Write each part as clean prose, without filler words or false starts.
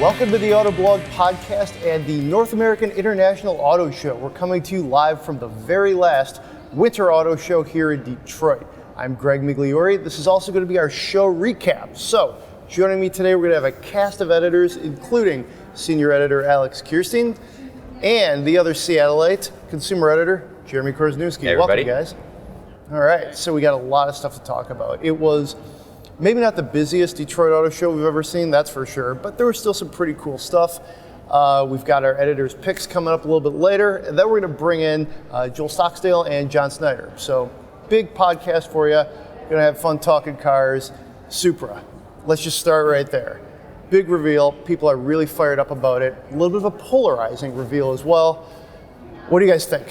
Welcome to the Autoblog podcast and the North American International Auto Show. We're coming to you live from the very last Winter Auto Show here in Detroit. I'm Greg Migliore. This is also going to be our show recap. So, joining me today, we're going to have a cast of editors, including senior editor Alex Kierstein and the other Seattleite, consumer editor Jeremy Korzeniewski. Hey, everybody. Welcome, guys. All right, so we got a lot of stuff to talk about. It was maybe not the busiest Detroit Auto Show we've ever seen, that's for sure, but there was still some pretty cool stuff. We've got our editors' picks coming up a little bit later, and then we're going to bring in Joel Stocksdale and John Snyder. So, big podcast for you. We're going to have fun talking cars. Supra. Let's just start right there. Big reveal. People are really fired up about it. A little bit of a polarizing reveal as well. What do you guys think?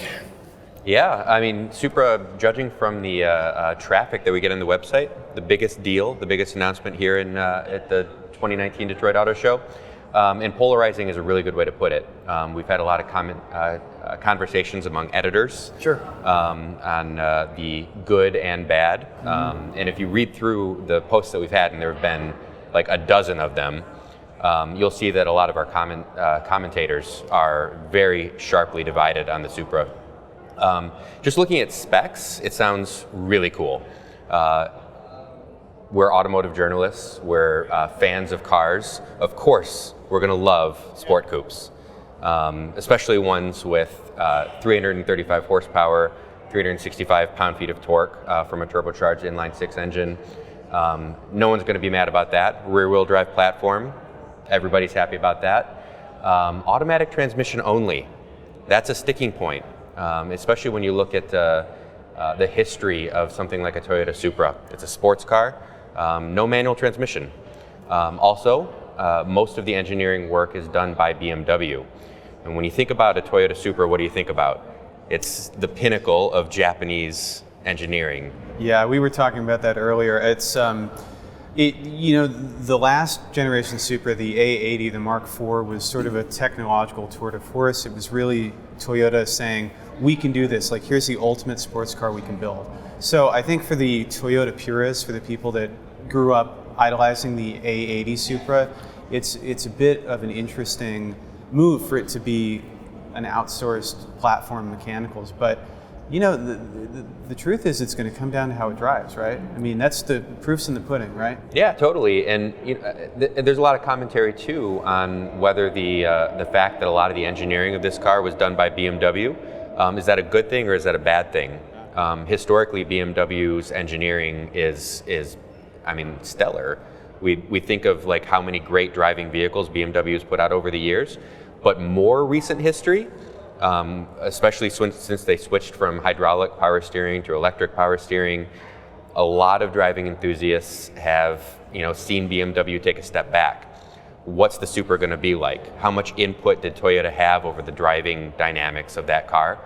Yeah, I mean, Supra, judging from the traffic that we get on the website, the biggest deal, the biggest announcement here at the 2019 Detroit Auto Show. And polarizing is a really good way to put it. We've had a lot of conversations among editors on the good and bad. And if you read through the posts that we've had, and there have been like a dozen of them, you'll see that a lot of our commentators are very sharply divided on the Supra. Just looking at specs, it sounds really cool. We're automotive journalists, we're fans of cars. Of course, we're going to love sport coupes, especially ones with 335 horsepower, 365 pound-feet of torque from a turbocharged inline-six engine. No one's going to be mad about that. Rear-wheel drive platform, everybody's happy about that. Automatic transmission only, that's a sticking point. Especially when you look at the history of something like a Toyota Supra. It's a sports car, no manual transmission. Also, most of the engineering work is done by BMW. And when you think about a Toyota Supra, what do you think about? It's the pinnacle of Japanese engineering. Yeah, we were talking about that earlier. It's the last generation Supra, the A80, the Mark IV, was sort of a technological tour de force. It was really Toyota saying, we can do this, like here's the ultimate sports car we can build. So I think for the Toyota purists, for the people that grew up idolizing the A80 Supra, it's a bit of an interesting move for it to be an outsourced platform mechanicals. But the truth is it's going to come down to how it drives, right? I mean, that's the proof's in the pudding, right? Yeah, totally. And there's a lot of commentary too on whether the fact that a lot of the engineering of this car was done by BMW, is that a good thing or is that a bad thing? Historically, BMW's engineering is stellar. We think of like how many great driving vehicles BMW's put out over the years, but more recent history, especially since they switched from hydraulic power steering to electric power steering, a lot of driving enthusiasts have seen BMW take a step back. What's the Supra going to be like? How much input did Toyota have over the driving dynamics of that car?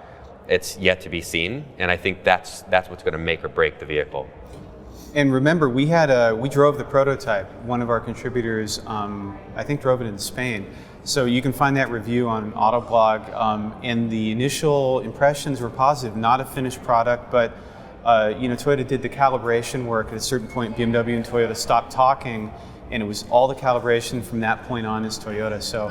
It's yet to be seen, and I think that's what's going to make or break the vehicle. And remember, we drove the prototype. One of our contributors, I think, drove it in Spain. So you can find that review on Autoblog, and the initial impressions were positive. Not a finished product, but Toyota did the calibration work. At a certain point, BMW and Toyota stopped talking, and it was all the calibration from that point on is Toyota. So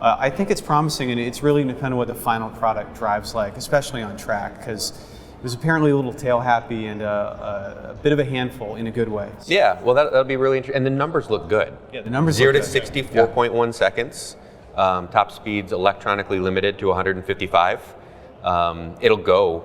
I think it's promising, and it's really dependent on what the final product drives like, especially on track, because it was apparently a little tail happy and a bit of a handful in a good way. So. Yeah, well, that'll be really interesting. And the numbers look good. Yeah, the numbers 0 look to good. 60, 4.1 seconds. Top speeds electronically limited to 155. It'll go,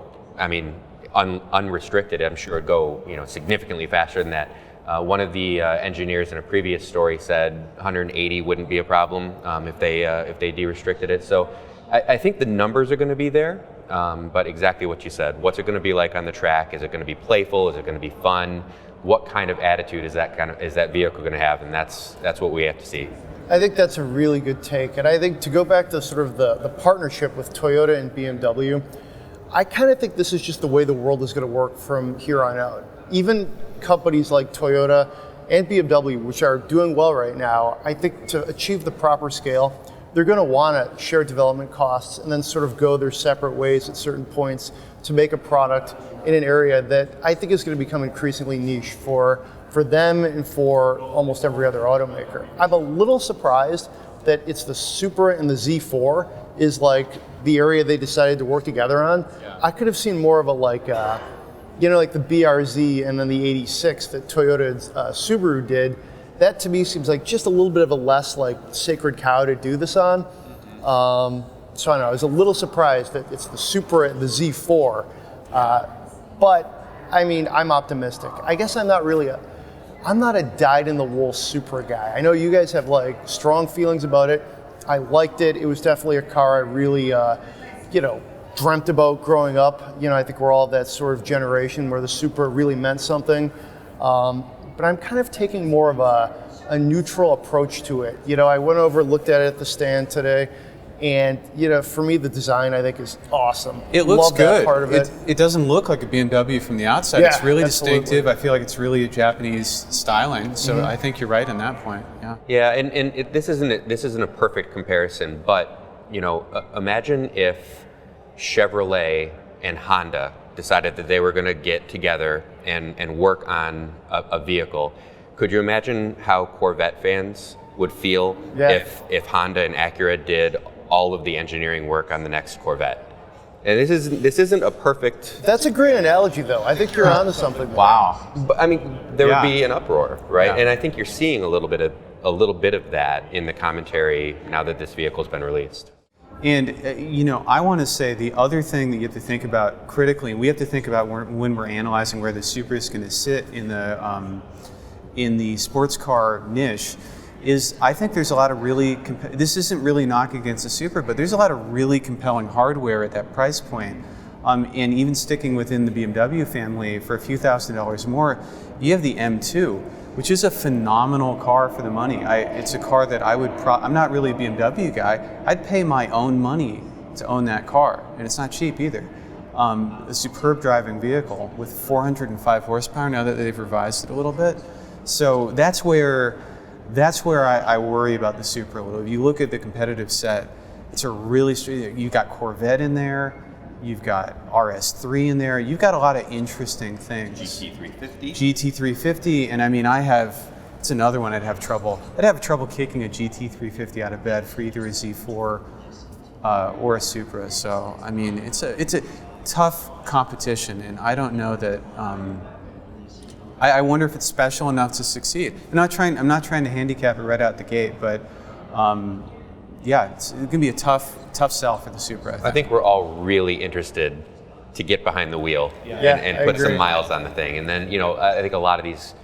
unrestricted. I'm sure it'll go, significantly faster than that. One of the engineers in a previous story said 180 wouldn't be a problem if they de-restricted it. So I think the numbers are going to be there, but exactly what you said. What's it going to be like on the track? Is it going to be playful? Is it going to be fun? What kind of attitude is that vehicle going to have? And that's what we have to see. I think that's a really good take. And I think to go back to sort of the partnership with Toyota and BMW, I kind of think this is just the way the world is going to work from here on out. Even companies like Toyota and BMW, which are doing well right now, I think to achieve the proper scale, they're going to want to share development costs and then sort of go their separate ways at certain points to make a product in an area that I think is going to become increasingly niche for them and for almost every other automaker. I'm a little surprised that it's the Supra and the Z4 is like the area they decided to work together on. Yeah. I could have seen more of a like the BRZ and then the 86 that Toyota Subaru did. That to me seems like just a little bit of a less like sacred cow to do this on. So I know I was a little surprised that it's the Supra and the Z4, but I mean I'm optimistic. I guess I'm not a dyed-in-the-wool Supra guy. I know you guys have like strong feelings about it. I liked it. It was definitely a car I really, dreamt about growing up. I think we're all that sort of generation where the Supra really meant something. But I'm kind of taking more of a neutral approach to it. I went over, looked at it at the stand today, and for me, the design I think is awesome. It looks Love good. That part of it. It doesn't look like a BMW from the outside. Yeah, it's really absolutely. distinctive. I feel like it's really a Japanese styling. So I think you're right on that point. Yeah. Yeah, and this isn't a perfect comparison, but imagine if Chevrolet and Honda decided that they were going to get together and work on a vehicle. Could you imagine how Corvette fans would feel if Honda and Acura did all of the engineering work on the next Corvette? And this isn't a perfect. That's a great analogy, though. I think you're onto something there. Wow. But I mean, there would be an uproar, right? Yeah. And I think you're seeing a little bit of that in the commentary now that this vehicle's been released. And I want to say the other thing that you have to think about critically, and we have to think about when we're analyzing where the Supra is going to sit in the sports car niche, is I think there's a lot of really, this isn't really knock against the Supra, but there's a lot of really compelling hardware at that price point. And even sticking within the BMW family for a few $1,000s more, you have the M2, which is a phenomenal car for the money. It's a car that I'm not really a BMW guy. I'd pay my own money to own that car, and it's not cheap either. A superb driving vehicle with 405 horsepower now that they've revised it a little bit. So that's where I worry about the Supra a little. If you look at the competitive set, it's a really, you've got Corvette in there, you've got RS3 in there, you've got a lot of interesting things. GT350, and I mean it's another one I'd have trouble kicking a GT350 out of bed for either a Z4 or a Supra. So I mean it's a tough competition, and I don't know that. I wonder if it's special enough to succeed. I'm not trying to handicap it right out the gate, but it's going to be a tough sell for the Supra. I think we're all really interested to get behind the wheel and put some miles on the thing. And then, I think a lot of these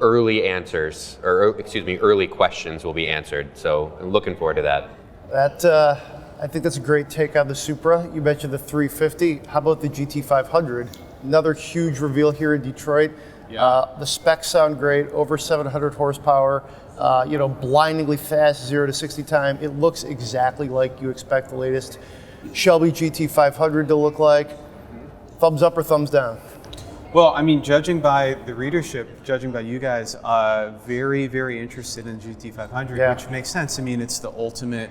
early answers, early questions will be answered. So I'm looking forward to that. I think that's a great take on the Supra. You mentioned the 350. How about the GT500? Another huge reveal here in Detroit. Yeah. The specs sound great, over 700 horsepower, blindingly fast 0 to 60 time. It looks exactly like you expect the latest Shelby GT500 to look like. Thumbs up or thumbs down? Well, I mean, judging by the readership, judging by you guys, very, very interested in the GT500, which makes sense. I mean, it's the ultimate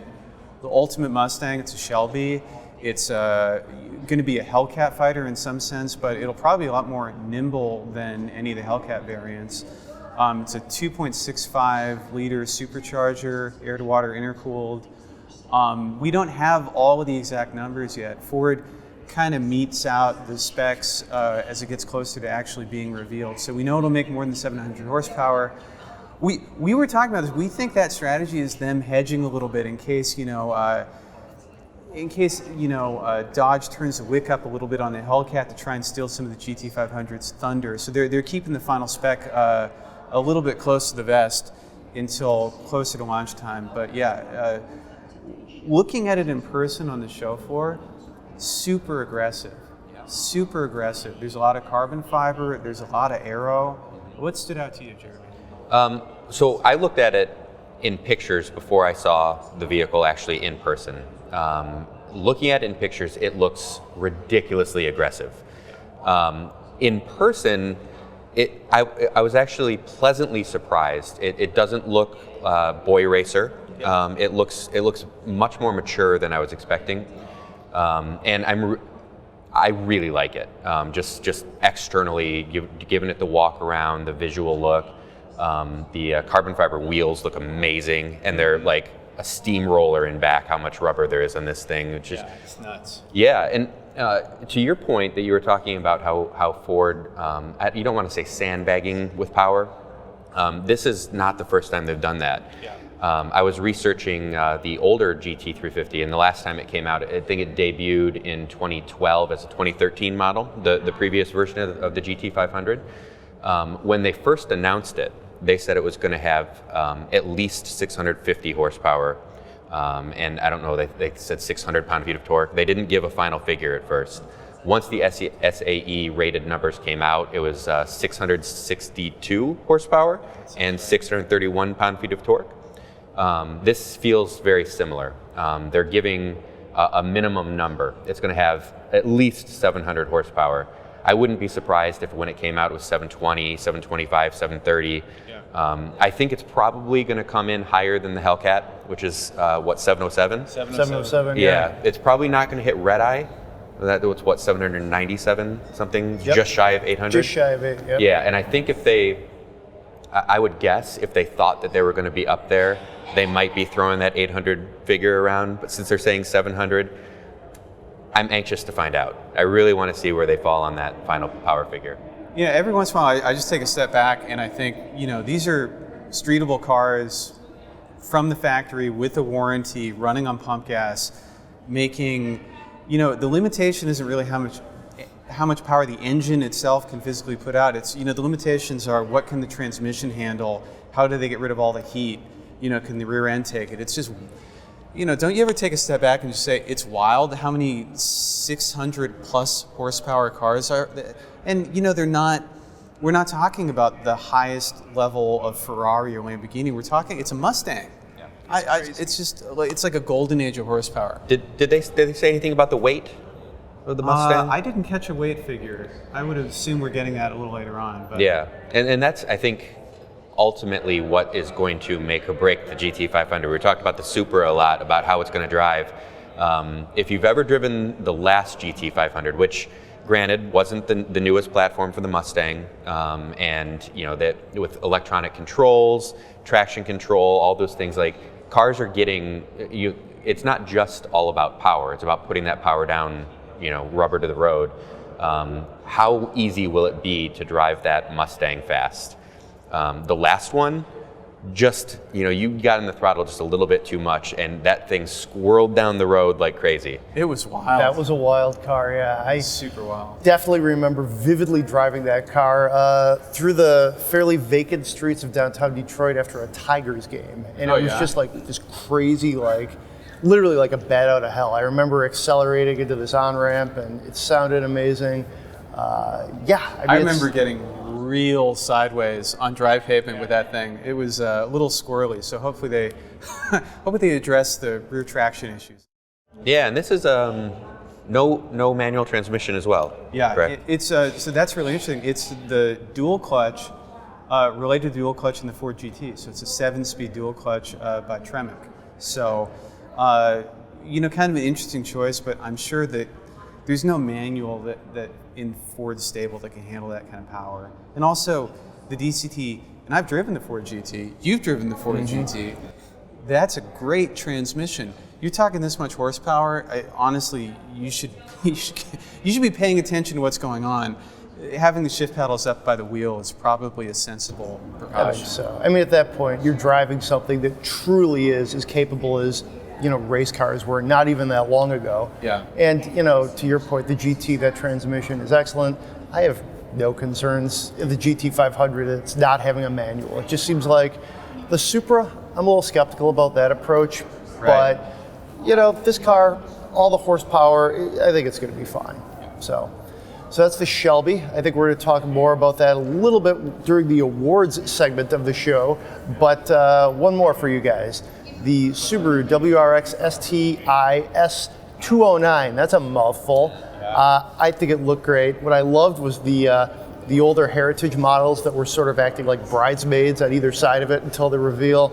Mustang. It's a Shelby. It's going to be a Hellcat fighter in some sense, but it'll probably be a lot more nimble than any of the Hellcat variants. It's a 2.65 liter supercharger, air-to-water intercooled. We don't have all of the exact numbers yet. Ford kind of meets out the specs as it gets closer to actually being revealed. So we know it'll make more than 700 horsepower. We were talking about this. We think that strategy is them hedging a little bit in case, Dodge turns the wick up a little bit on the Hellcat to try and steal some of the GT500's thunder. So they're keeping the final spec a little bit close to the vest until closer to launch time. But looking at it in person on the show floor, super aggressive. Super aggressive. There's a lot of carbon fiber. There's a lot of aero. What stood out to you, Jeremy? So I looked at it in pictures before I saw the vehicle actually in person. Looking at it in pictures, it looks ridiculously aggressive. In person, I was actually pleasantly surprised. It doesn't look boy racer. It looks much more mature than I was expecting, and I really like it. Just externally, giving it the walk around, the visual look. The carbon fiber wheels look amazing, and they're like steamroller in back, how much rubber there is on this thing, which is it's nuts. Yeah, and to your point that you were talking about how Ford, you don't want to say sandbagging with power. This is not the first time they've done that. Yeah. I was researching the older GT350, and the last time it came out, I think it debuted in 2012 as a 2013 model, the previous version of the GT500. When they first announced it, they said it was going to have at least 650 horsepower, and I don't know, they said 600 pound-feet of torque. They didn't give a final figure at first. Once the SAE rated numbers came out, it was 662 horsepower and 631 pound-feet of torque. This feels very similar. They're giving a minimum number. It's going to have at least 700 horsepower. I wouldn't be surprised if when it came out it was 720, 725, 730. Yeah. I think it's probably going to come in higher than the Hellcat, which is 707? 707. Yeah, it's probably not going to hit Red Eye. That was 797 something, Yep. Just shy of 800. Just shy of 8. Yep. Yeah, and I think I would guess if they thought that they were going to be up there, they might be throwing that 800 figure around. But since they're saying 700, I'm anxious to find out. I really want to see where they fall on that final power figure. Yeah, every once in a while I just take a step back and I think, these are streetable cars from the factory with a warranty, running on pump gas, making, the limitation isn't really how much power the engine itself can physically put out. It's, the limitations are what can the transmission handle, how do they get rid of all the heat, can the rear end take it? It's just, don't you ever take a step back and just say, it's wild how many 600 plus horsepower cars are, and we're not talking about the highest level of Ferrari or Lamborghini, we're talking, it's a Mustang. Yeah, it's like a golden age of horsepower. Did they say anything about the weight of the Mustang? I didn't catch a weight figure. I would assume we're getting that a little later on. But. Yeah, and that's, I think, ultimately what is going to make or break the GT500. We talked about the Supra a lot, about how it's going to drive. If you've ever driven the last GT500, which granted wasn't the newest platform for the Mustang, and that with electronic controls, traction control, all those things, like cars are getting it's not just all about power, it's about putting that power down, rubber to the road. How easy will it be to drive that Mustang fast? The last one, just, you got in the throttle just a little bit too much, and that thing squirreled down the road like crazy. It was wild. That was a wild car, yeah. Super wild. Definitely remember vividly driving that car through the fairly vacant streets of downtown Detroit after a Tigers game. And it was just like this crazy, literally like a bat out of hell. I remember accelerating into this on-ramp, and it sounded amazing. I remember getting real sideways on dry pavement with that thing. It was a little squirrely, so hopefully they address the rear traction issues. Yeah, and this is no manual transmission as well. Yeah, correct? so that's really interesting. It's the dual clutch, related to dual clutch in the Ford GT. So it's a 7-speed dual clutch by Tremec. So, kind of an interesting choice, but I'm sure that there's no manual that in Ford's stable that can handle that kind of power. And also the DCT, and I've driven the Ford GT, you've driven the Ford GT, that's a great transmission. You're talking this much horsepower, honestly, you should be paying attention to what's going on. Having the shift paddles up by the wheel is probably a sensible precaution. So, at that point, you're driving something that truly is as capable as race cars were not even that long ago. Yeah. And, to your point, the GT, that transmission is excellent. I have no concerns in the GT500. It's not having a manual. It just seems like the Supra, I'm a little skeptical about that approach. Right. But, this car, all the horsepower, I think it's going to be fine. So that's the Shelby. I think we're going to talk more about that a little bit during the awards segment of the show. But one more for you guys. The Subaru WRX STI S209. That's a mouthful. I think it looked great. What I loved was the older Heritage models that were sort of acting like bridesmaids on either side of it until the reveal.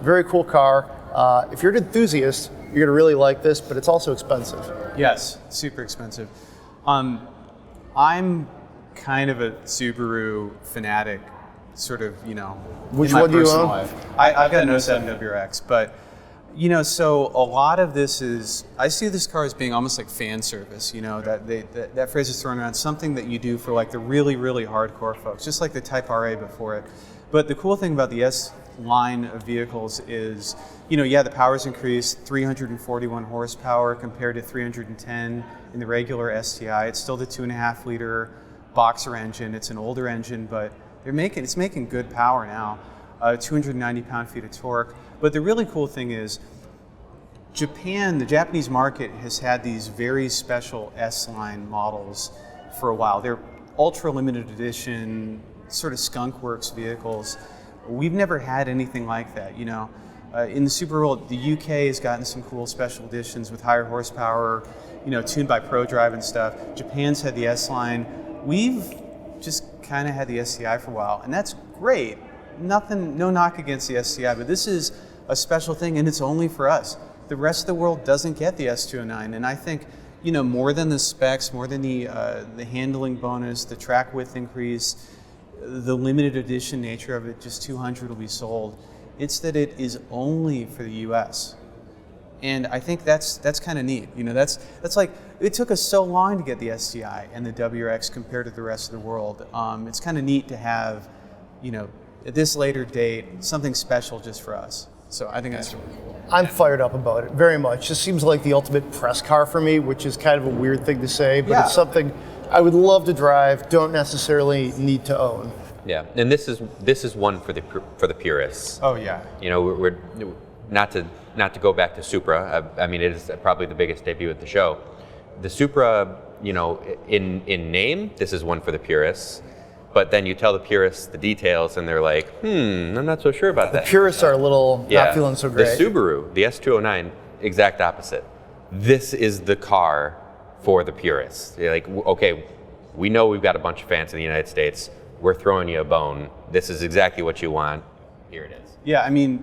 Very cool car. If you're an enthusiast, you're going to really like this, but it's also expensive. Yes, super expensive. I'm kind of a Subaru fanatic, sort of, Which in my one do you personal own? life. I've got an 07 WRX, but So a lot of this is, I see this car as being almost like fan service, that phrase is thrown around, something that you do for like the really, really hardcore folks, just like the Type RA before it. But the cool thing about the S line of vehicles is, the power's increased, 341 horsepower compared to 310 in the regular STI. It's still the 2.5 liter boxer engine. It's an older engine, but it's making good power now. 290 pound-feet of torque. But the really cool thing is the Japanese market has had these very special S-line models for a while. They're ultra limited edition, sort of skunk works vehicles. We've never had anything like that, In the Super world, the UK has gotten some cool special editions with higher horsepower, tuned by ProDrive and stuff. Japan's had the S-line. We've just kind of had the STI for a while, and that's great. No knock against the STI, but this is a special thing, and it's only for us. The rest of the world doesn't get the S209, and I think, more than the specs, more than the handling bonus, the track width increase, the limited edition nature of it, just 200 will be sold. It's that it is only for the U.S. And I think that's kind of neat. That's like, it took us so long to get the STI and the WRX compared to the rest of the world. It's kind of neat to have, at this later date, something special just for us. So I think that's really cool. I'm fired up about it, very much. This seems like the ultimate press car for me, which is kind of a weird thing to say, but It's something I would love to drive, don't necessarily need to own. Yeah, and this is one for the purists. Oh yeah. We're not to go back to Supra. I mean, it is probably the biggest debut at the show. The Supra, in name, this is one for the purists. But then you tell the purists the details, and they're like, I'm not so sure about that. The purists are a little not feeling so great. The Subaru, the S209, exact opposite. This is the car for the purists. You're like, okay, we know we've got a bunch of fans in the United States. We're throwing you a bone. This is exactly what you want. Here it is. Yeah, I mean,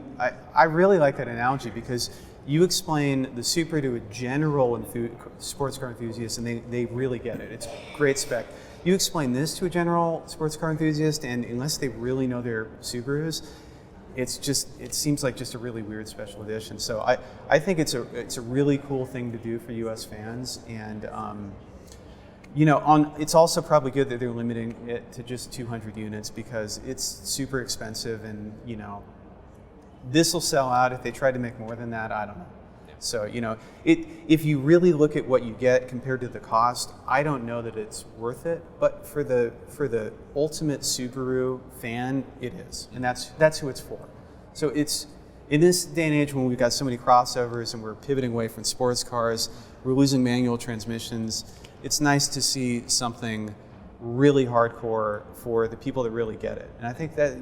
I really like that analogy because you explain the Supra to a general sports car enthusiast, and they really get it. It's great spec. You explain this to a general sports car enthusiast, and unless they really know their Subarus, it seems like just a really weird special edition. So I think it's a really cool thing to do for U.S. fans, and it's also probably good that they're limiting it to just 200 units because it's super expensive, and this will sell out. If they try to make more than that, I don't know. So, if you really look at what you get compared to the cost, I don't know that it's worth it. But for the ultimate Subaru fan, it is, and that's who it's for. So it's in this day and age when we've got so many crossovers and we're pivoting away from sports cars, we're losing manual transmissions. It's nice to see something really hardcore for the people that really get it, and I think that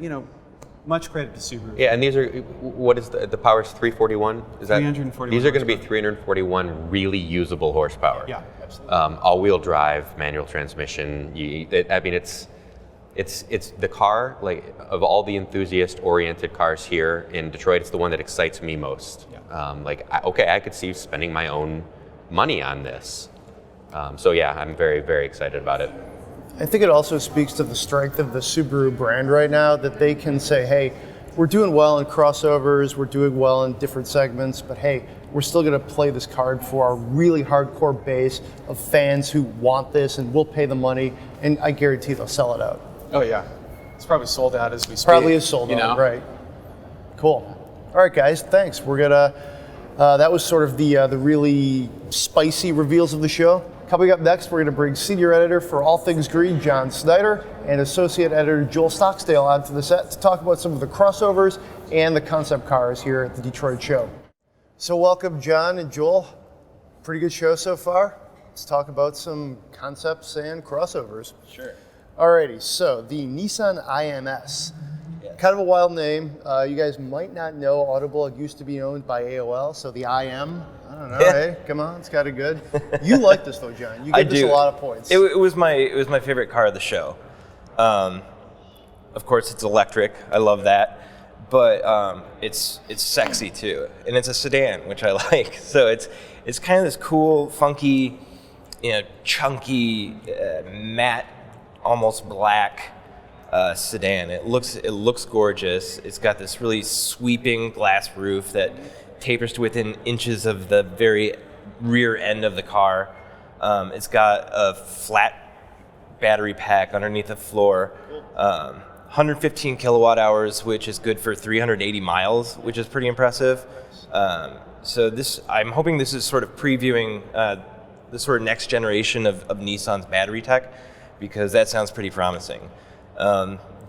much credit to Subaru. Yeah, and these are, what is the power's 341? Is that 341? These are going to be 341 really usable horsepower. Yeah, absolutely. All-wheel drive, manual transmission. It's the car, like, of all the enthusiast-oriented cars here in Detroit, it's the one that excites me most. Yeah. I could see spending my own money on this. I'm very, very excited about it. I think it also speaks to the strength of the Subaru brand right now, that they can say, hey, we're doing well in crossovers, we're doing well in different segments, but hey, we're still going to play this card for our really hardcore base of fans who want this, and we'll pay the money, and I guarantee they'll sell it out. Oh yeah, it's probably sold out as we speak. Probably is sold out, right. Cool. All right, guys, thanks. We're going to, that was sort of the really spicy reveals of the show. Coming up next, we're going to bring senior editor for All Things Green, John Snyder, and associate editor Joel Stocksdale onto the set to talk about some of the crossovers and the concept cars here at the Detroit show. So welcome, John and Joel. Pretty good show so far. Let's talk about some concepts and crossovers. Sure. Alrighty, so the Nissan IMS. Kind of a wild name. You guys might not know Autoblog used to be owned by AOL, so the IM, I don't know, hey, come on, it's got it good. You like this though, John. You give this a lot of points. It was my favorite car of the show. Of course, it's electric. I love that. But it's sexy too, and it's a sedan, which I like. So it's kind of this cool, funky, chunky, matte, almost black sedan. It looks gorgeous. It's got this really sweeping glass roof that tapers to within inches of the very rear end of the car. It's got a flat battery pack underneath the floor. 115 kilowatt hours, which is good for 380 miles, which is pretty impressive. So I'm hoping this is sort of previewing the sort of next generation of Nissan's battery tech, because that sounds pretty promising.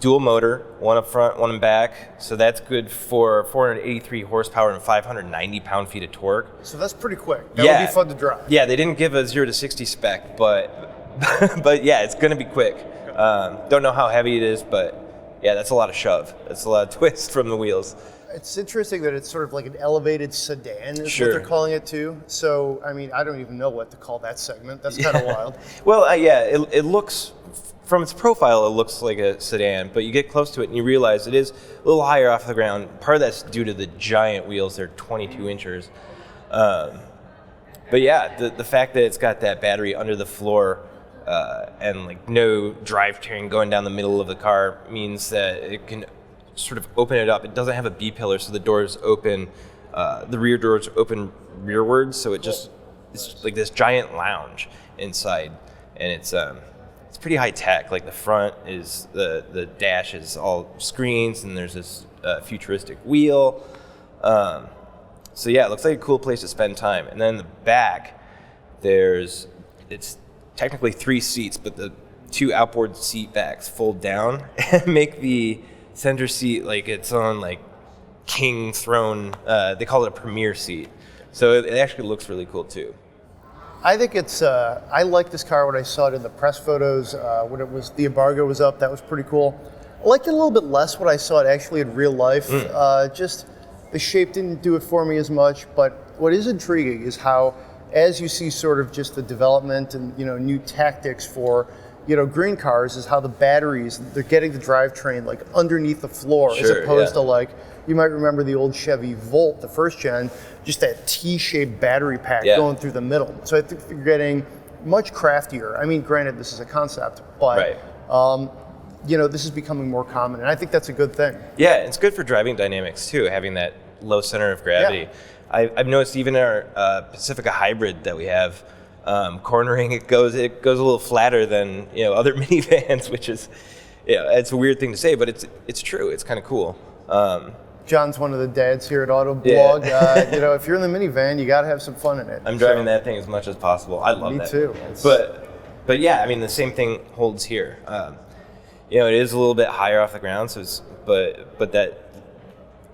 Dual motor, one up front, one in back. So that's good for 483 horsepower and 590 pound-feet of torque. So that's pretty quick. That would be fun to drive. Yeah, they didn't give a 0 to 60 spec, but yeah, it's going to be quick. Don't know how heavy it is, but yeah, that's a lot of shove. That's a lot of twist from the wheels. It's interesting that it's sort of like an elevated sedan is Sure. what they're calling it too. So, I mean, I don't even know what to call that segment. That's kind of wild. Well, yeah, it looks, from its profile, it looks like a sedan, but you get close to it and you realize it is a little higher off the ground. Part of that's due to the giant wheels. They're 22 inches. But yeah, the fact that it's got that battery under the floor and like no drivetrain going down the middle of the car means that it can sort of open it up. It doesn't have a B-pillar, so the doors open, the rear doors open rearwards, so it's like this giant lounge inside, and it's pretty high tech. Like the front is the dash is all screens, and there's this futuristic wheel. So yeah, it looks like a cool place to spend time. And then in the back, it's technically 3 seats, but the 2 outboard seat backs fold down and make the center seat like its own like king throne. They call it a premier seat. So it actually looks really cool too. I think it's, I like this car when I saw it in the press photos, when the embargo was up. That was pretty cool. I liked it a little bit less when I saw it actually in real life. Just the shape didn't do it for me as much, but what is intriguing is how, as you see sort of just the development and, new tactics for, green cars, is how the batteries, they're getting the drivetrain like underneath the floor, as opposed to like, you might remember the old Chevy Volt, the first gen, just that T-shaped battery pack going through the middle. So I think you're getting much craftier. I mean, granted, this is a concept, but this is becoming more common, and I think that's a good thing. Yeah, it's good for driving dynamics too, having that low center of gravity. Yeah. I've noticed even our Pacifica Hybrid that we have, cornering, it goes a little flatter than other minivans, which is it's a weird thing to say, but it's true. It's kind of cool. John's one of the dads here at Autoblog. Yeah. If you're in the minivan, you got to have some fun in it. I'm driving that thing as much as possible. I love that. Me too. But yeah, I mean the same thing holds here. It is a little bit higher off the ground, so but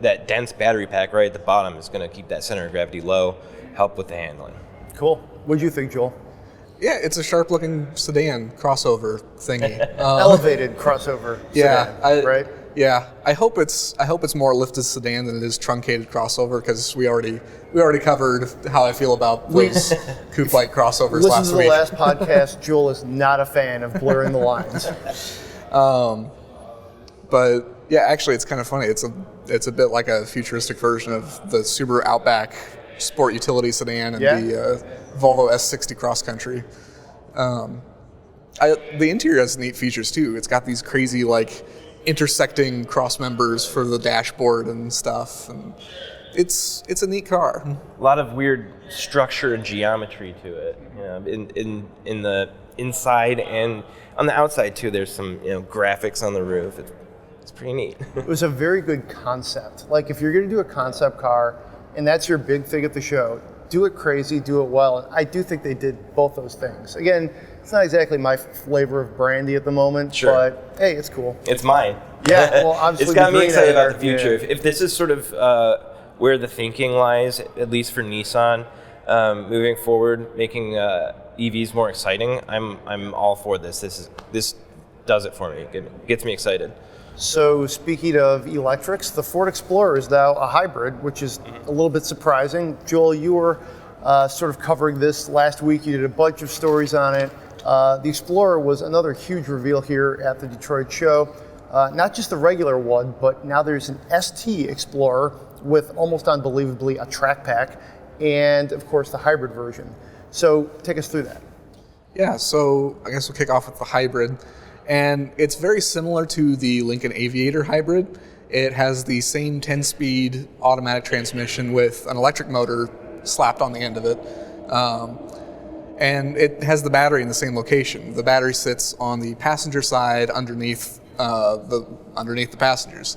that dense battery pack right at the bottom is going to keep that center of gravity low, help with the handling. Cool. What do you think, Joel? Yeah, it's a sharp-looking sedan crossover thingy. Elevated crossover sedan, right? Yeah, I hope it's more lifted sedan than it is truncated crossover, because we already covered how I feel about those coupe-like crossovers last week. Listen to the last podcast. Joel is not a fan of blurring the lines. But yeah, actually, it's kind of funny. It's a bit like a futuristic version of the Subaru Outback sport utility sedan and the Volvo S60 Cross Country. The interior has neat features too. It's got these crazy like intersecting cross members for the dashboard and stuff, and it's a neat car. A lot of weird structure and geometry to it. In the inside and on the outside too. There's some graphics on the roof. It's pretty neat. It was a very good concept. Like if you're going to do a concept car, and that's your big thing at the show, do it crazy, do it well. And I do think they did both those things. Again, it's not exactly my flavor of brandy at the moment, but hey, it's cool. It's mine. Yeah, well, obviously it's got me excited about the future. Yeah. If this is sort of where the thinking lies, at least for Nissan, moving forward, making EVs more exciting, I'm all for this. This does it for me. It gets me excited. So speaking of electrics, the Ford Explorer is now a hybrid, which is a little bit surprising. Joel, you were sort of covering this last week. You did a bunch of stories on it. The Explorer was another huge reveal here at the Detroit show. Not just the regular one, but now there's an ST Explorer with almost unbelievably a track pack, and of course the hybrid version. So take us through that. Yeah, so I guess we'll kick off with the hybrid. And it's very similar to the Lincoln Aviator hybrid. It has the same 10-speed automatic transmission with an electric motor slapped on the end of it. And it has the battery in the same location. The battery sits on the passenger side underneath the passengers.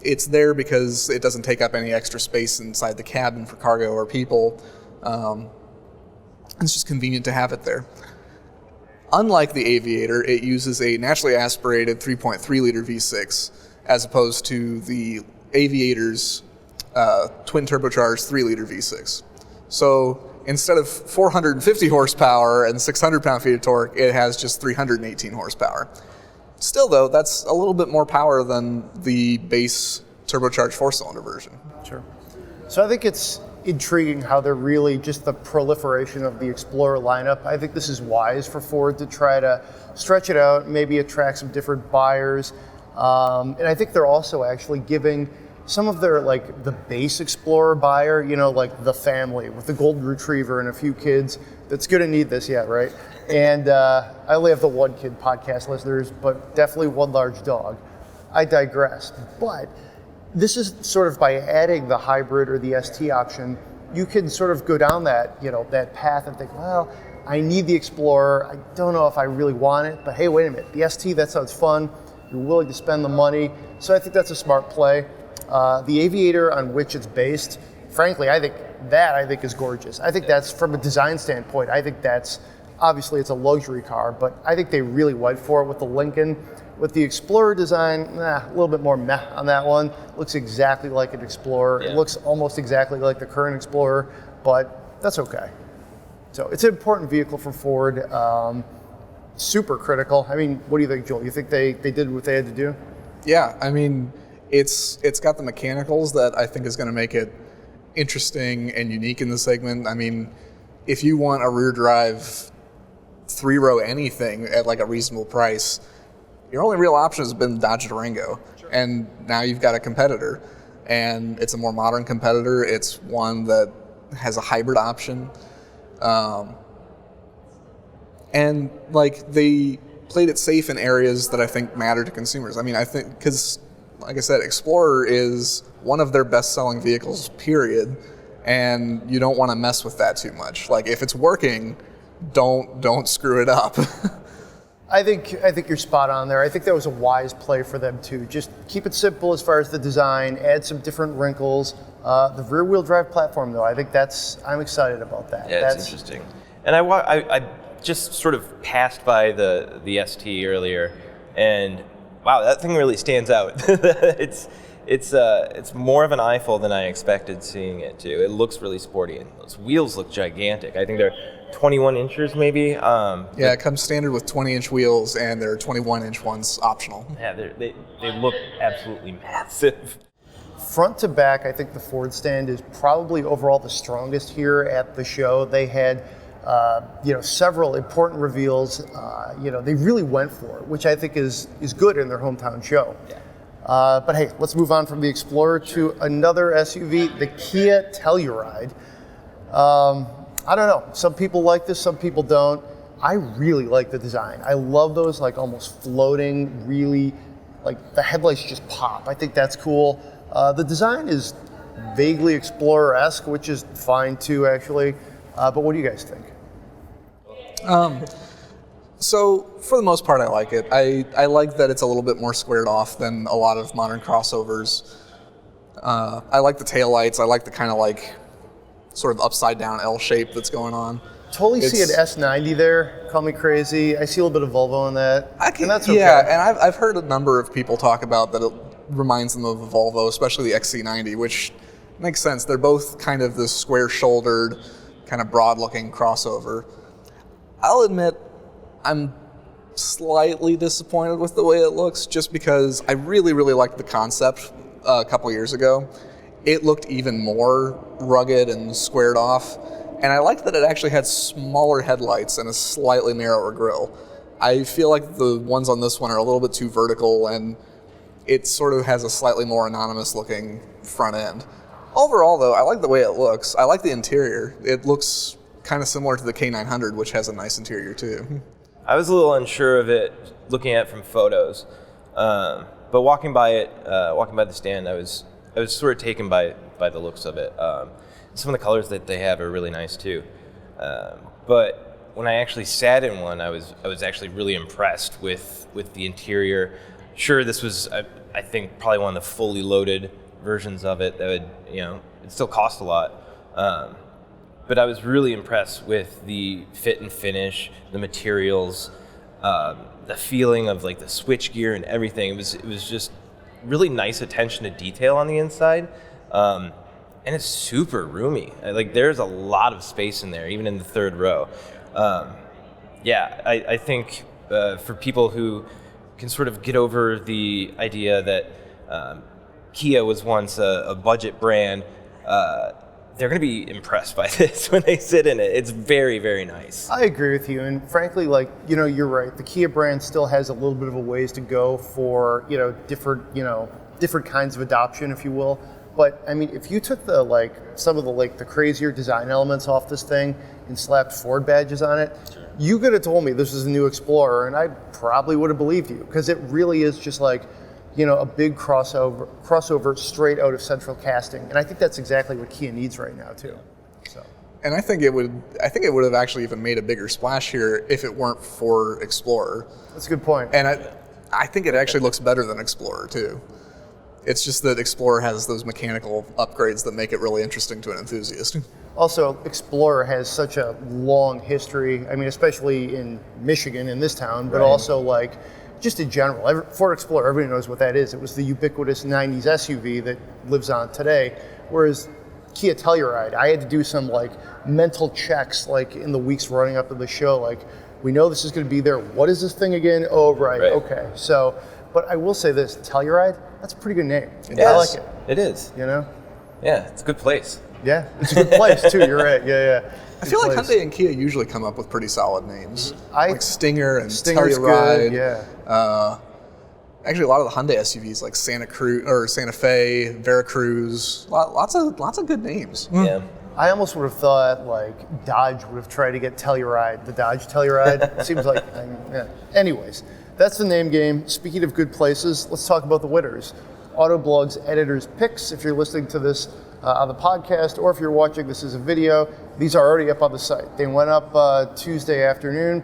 It's there because it doesn't take up any extra space inside the cabin for cargo or people. It's just convenient to have it there. Unlike the Aviator, it uses a naturally aspirated 3.3-liter V6 as opposed to the Aviator's twin turbocharged 3-liter V6. So instead of 450 horsepower and 600 pound-feet of torque, it has just 318 horsepower. Still, though, that's a little bit more power than the base turbocharged four-cylinder version. Sure. So I think it's intriguing how they're really just the proliferation of the Explorer lineup. I think this is wise for Ford to try to stretch it out, maybe attract some different buyers. And I think they're also actually giving some of their, like, the base Explorer buyer, you know, like the family with the golden retriever and a few kids that's going to need this yet, right? And I only have the one kid podcast listeners, but definitely one large dog. I digress. But this is sort of by adding the hybrid or the ST option, you can sort of go down that, you know, that path and think, well, I need the Explorer. I don't know if I really want it, but hey, wait a minute. The ST, that sounds fun. You're willing to spend the money. So I think that's a smart play. The Aviator on which it's based, frankly, I think is gorgeous. I think that's, from a design standpoint, I think that's, obviously it's a luxury car, but I think they really went for it with the Lincoln. With the Explorer design, a little bit more meh on that one. Looks exactly like an Explorer. Yeah. It looks almost exactly like the current Explorer, but that's okay. So it's an important vehicle for Ford. Super critical. I mean, what do you think, Joel? You think they did what they had to do? Yeah, I mean, it's got the mechanicals that I think is going to make it interesting and unique in the segment. I mean, if you want a rear drive 3-row anything at like a reasonable price, your only real option has been Dodge Durango. Sure. And now you've got a competitor, and it's a more modern competitor. It's one that has a hybrid option. And like, they played it safe in areas that I think matter to consumers. I mean, I think, because like I said, Explorer is one of their best-selling vehicles, period, and you don't want to mess with that too much. Like, if it's working, don't screw it up. I think you're spot on there. I think that was a wise play for them too. Just keep it simple as far as the design, add some different wrinkles. The rear-wheel drive platform, though, I think I'm excited about that. Yeah, that's interesting. And I just sort of passed by the ST earlier, and wow, that thing really stands out. It's more of an eyeful than I expected seeing it too. It looks really sporty, and those wheels look gigantic. I think they're 21 inches maybe. Yeah, it comes standard with 20-inch wheels, and there are 21-inch ones optional. Yeah, they look absolutely massive. Front to back, I think the Ford stand is probably overall the strongest here at the show. They had several important reveals. They really went for it, which I think is good in their hometown show. Yeah. But hey, let's move on from the Explorer to another SUV, the Kia Telluride. I don't know. Some people like this, some people don't. I really like the design. I love those like almost floating, really, like the headlights just pop. I think that's cool. The design is vaguely Explorer-esque, which is fine too, actually. But what do you guys think? So for the most part, I like it. I like that it's a little bit more squared off than a lot of modern crossovers. I like the taillights. I like the kind of like sort of upside down L shape that's going on. Totally see an S90 there. Call me crazy. I see a little bit of Volvo in that. And that's okay. Yeah, and I've heard a number of people talk about that it reminds them of a Volvo, especially the XC90, which makes sense. They're both kind of this square-shouldered, kind of broad-looking crossover. I'll admit, I'm slightly disappointed with the way it looks, just because I really, really liked the concept a couple years ago. It looked even more rugged and squared off, and I liked that it actually had smaller headlights and a slightly narrower grille. I feel like the ones on this one are a little bit too vertical, and it sort of has a slightly more anonymous looking front end. Overall, though, I like the way it looks. I like the interior. It looks kind of similar to the K900, which has a nice interior too. I was a little unsure of it looking at it from photos, but walking by the stand, I was sort of taken by the looks of it. Some of the colors that they have are really nice too. But when I actually sat in one, I was actually really impressed with the interior. Sure, this was I think probably one of the fully loaded versions of it that would, it still cost a lot. But I was really impressed with the fit and finish, the materials, the feeling of like the switch gear and everything. It was just really nice attention to detail on the inside. And it's super roomy. Like there's a lot of space in there, even in the third row. I think for people who can sort of get over the idea that Kia was once a budget brand, they're going to be impressed by this when they sit in it. It's very, very nice. I agree with you, and frankly, you're right. The Kia brand still has a little bit of a ways to go for different kinds of adoption, if you will. But I mean, if you took some of the crazier design elements off this thing and slapped Ford badges on it, sure, you could have told me this is a new Explorer, and I probably would have believed you, because it really is just a big crossover straight out of central casting, and I think that's exactly what Kia needs right now too. So, and I think it would have actually even made a bigger splash here if it weren't for Explorer. That's a good point. And I think it actually looks better than Explorer too. It's just that Explorer has those mechanical upgrades that make it really interesting to an enthusiast. Also, Explorer has such a long history. I mean, especially in Michigan, in this town, but also just in general. Ford Explorer, everybody knows what that is. It was the ubiquitous 90s SUV that lives on today. Whereas Kia Telluride, I had to do some mental checks in the weeks running up to the show. We know this is going to be there. What is this thing again? Oh, right. Okay. So, but I will say this, Telluride, that's a pretty good name. I like it. It is. Yeah, it's a good place. Yeah, it's a good place too. You're right. Yeah. I feel like Hyundai and Kia usually come up with pretty solid names, like Stinger and Stinger's Telluride. Good, yeah. Actually, a lot of the Hyundai SUVs like Santa Fe, Veracruz, lots of good names. Yeah. I almost would have thought Dodge would have tried to get Telluride, the Dodge Telluride. It seems like, yeah. Anyways, that's the name game. Speaking of good places, let's talk about the winners. Autoblog's editors' picks, if you're listening to this on the podcast, or if you're watching this as a video, these are already up on the site. They went up Tuesday afternoon,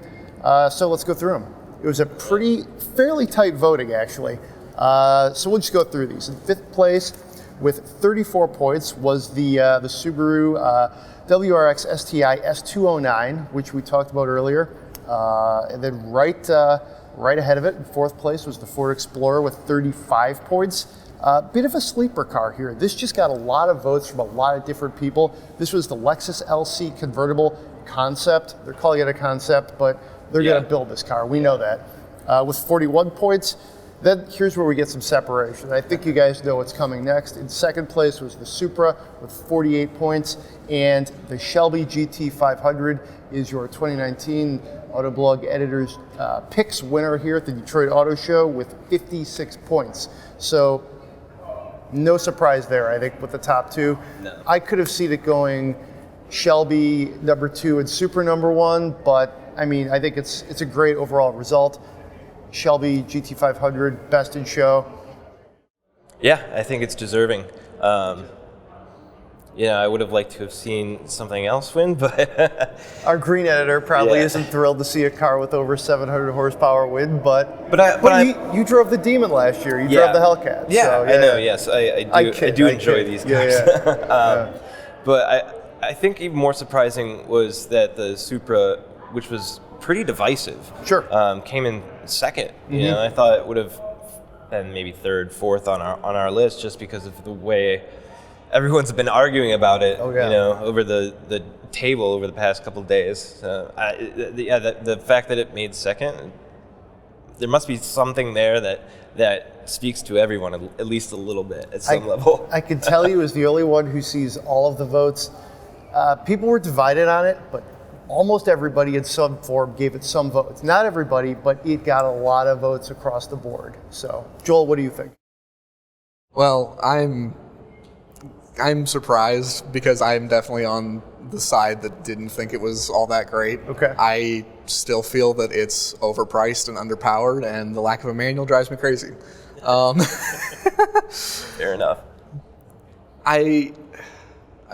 so let's go through them. It was a fairly tight voting, actually. So we'll just go through these. In fifth place, with 34 points, was the Subaru WRX STI S209, which we talked about earlier. And then right ahead of it, in fourth place, was the Ford Explorer with 35 points. Bit of a sleeper car here. This just got a lot of votes from a lot of different people. This was the Lexus LC convertible concept. They're calling it a concept, but they're going to build this car. We know that. With 41 points, then here's where we get some separation. I think you guys know what's coming next. In second place was the Supra with 48 points, and the Shelby GT500 is your 2019 Autoblog editors picks winner here at the Detroit Auto Show with 56 points. So no surprise there, I think, with the top two. No. I could have seen it going Shelby number 2 and Supra number 1, but I mean, I think it's a great overall result. Shelby GT500, best in show. Yeah, I think it's deserving. I would have liked to have seen something else win, but our green editor probably isn't thrilled to see a car with over 700 horsepower win, but you drove the Demon last year. You drove the Hellcat. Yeah, so, I know. Yes, I do enjoy these cars. Yeah. But I think even more surprising was that the Supra, which was pretty divisive, came in second. Mm-hmm. I thought it would have been maybe third, fourth on our list, just because of the way everyone's been arguing about it. Over the table over the past couple of days. The fact that it made second, there must be something there that speaks to everyone at least a little bit at some level. I can tell you, as the only one who sees all of the votes, people were divided on it, but almost everybody in some form gave it some votes. Not everybody, but it got a lot of votes across the board. So, Joel, what do you think? Well, I'm surprised because I'm definitely on the side that didn't think it was all that great. Okay. I still feel that it's overpriced and underpowered, and the lack of a manual drives me crazy. Fair enough. I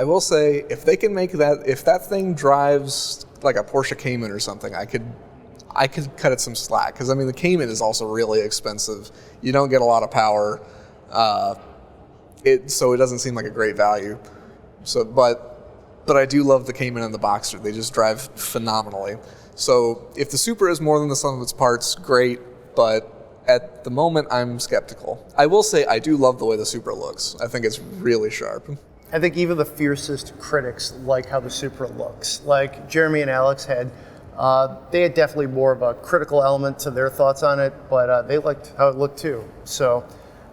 will say, if they can make that, if that thing drives like a Porsche Cayman or something, I could cut it some slack, because I mean the Cayman is also really expensive. You don't get a lot of power, so it doesn't seem like a great value. So, but I do love the Cayman and the Boxster. They just drive phenomenally. So if the Supra is more than the sum of its parts, great. But at the moment, I'm skeptical. I will say I do love the way the Supra looks. I think it's really sharp. I think even the fiercest critics like how the Supra looks. Like Jeremy and Alex had, they had definitely more of a critical element to their thoughts on it, but they liked how it looked too. So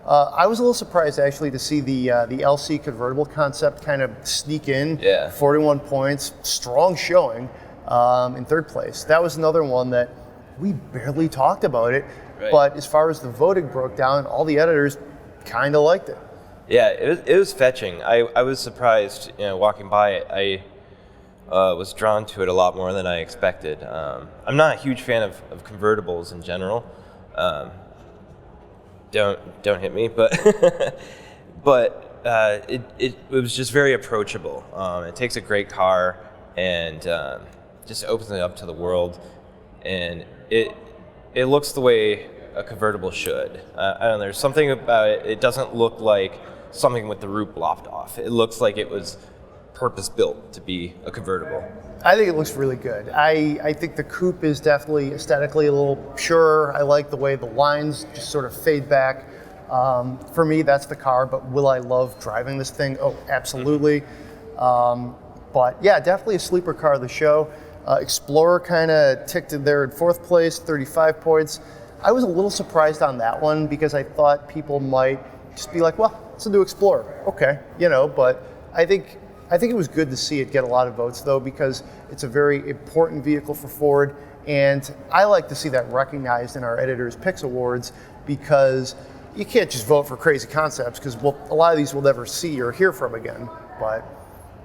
I was a little surprised actually to see the LC convertible concept kind of sneak in. Yeah. 41 points, strong showing in third place. That was another one that we barely talked about it, right. But as far as the voting broke down, all the editors kind of liked it. Yeah, it was fetching. I was surprised, walking by it. I was drawn to it a lot more than I expected. I'm not a huge fan of convertibles in general. Don't hit me, but it was just very approachable. It takes a great car and just opens it up to the world, and it looks the way a convertible should. I don't know. There's something about it. It doesn't look like something with the roof lopped off. It looks like it was purpose built to be a convertible. I think it looks really good. I think the coupe is definitely aesthetically a little purer. I like the way the lines just sort of fade back. For me, that's the car, but will I love driving this thing? Oh, absolutely. But yeah, definitely a sleeper car of the show. Explorer kind of ticked it there in fourth place, 35 points. I was a little surprised on that one because I thought people might just be like, well, it's a new Explorer. Okay, but I think it was good to see it get a lot of votes, though, because it's a very important vehicle for Ford, and I like to see that recognized in our Editor's Picks Awards, because you can't just vote for crazy concepts, because a lot of these we'll never see or hear from again. But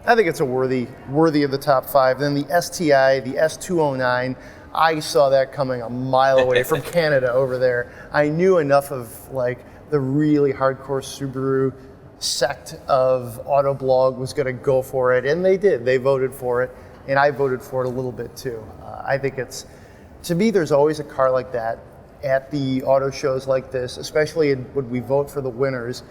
I think it's a worthy of the top 5. Then the STI, the S209, I saw that coming a mile away from Canada over there. I knew enough of the really hardcore Subaru sect of Autoblog was going to go for it, and they did. They voted for it, and I voted for it a little bit too. I think to me, there's always a car like that at the auto shows like this, especially when we vote for the winners,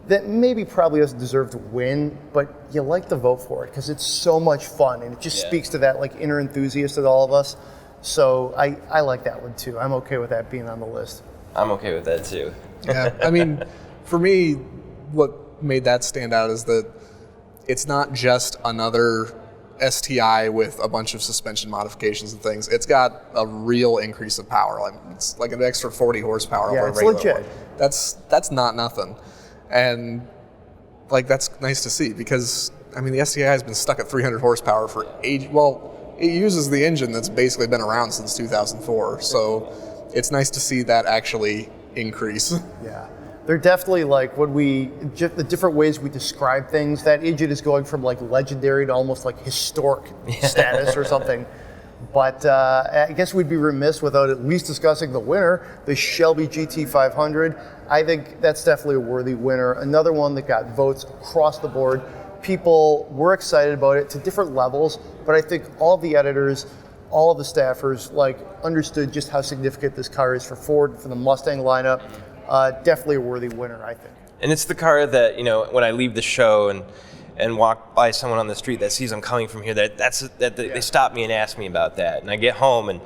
that maybe probably doesn't deserve to win, but you like to vote for it because it's so much fun, and it just speaks to that inner enthusiast of all of us. So I like that one too. I'm okay with that being on the list. I'm okay with that too. Yeah, I mean, for me, what made that stand out is that it's not just another STI with a bunch of suspension modifications and things. It's got a real increase of power. It's like an extra 40 horsepower over a regular legit. one. That's not nothing. And that's nice to see, because I mean the STI has been stuck at 300 horsepower for age. Well, it uses the engine that's basically been around since 2004. So it's nice to see that actually increase. Yeah. They're definitely the different ways we describe things, that engine is going from legendary to almost historic status or something. But I guess we'd be remiss without at least discussing the winner, the Shelby GT500. I think that's definitely a worthy winner. Another one that got votes across the board. People were excited about it to different levels, but I think all of the editors, all of the staffers understood just how significant this car is for Ford, for the Mustang lineup. Definitely a worthy winner, I think. And it's the car that, when I leave the show and walk by someone on the street that sees I'm coming from here, they stop me and ask me about that. And I get home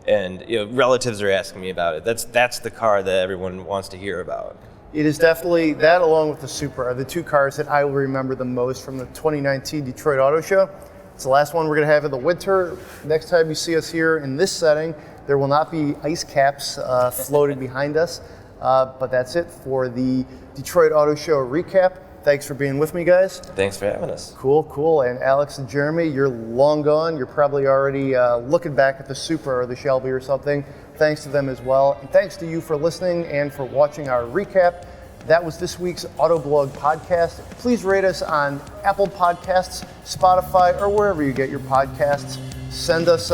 and relatives are asking me about it. That's the car that everyone wants to hear about. It is definitely that, along with the Supra, are the two cars that I will remember the most from the 2019 Detroit Auto Show. It's the last one we're going to have in the winter. Next time you see us here in this setting, there will not be ice caps floating behind us. But that's it for the Detroit Auto Show recap. Thanks for being with me, guys. Thanks for having us. Cool. And Alex and Jeremy, you're long gone. You're probably already looking back at the Supra or the Shelby or something. Thanks to them as well. And thanks to you for listening and for watching our recap. That was this week's Autoblog podcast. Please rate us on Apple Podcasts, Spotify, or wherever you get your podcasts. Send us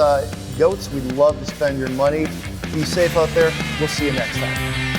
Goats. We'd love to spend your money. Be safe out there. We'll see you next time.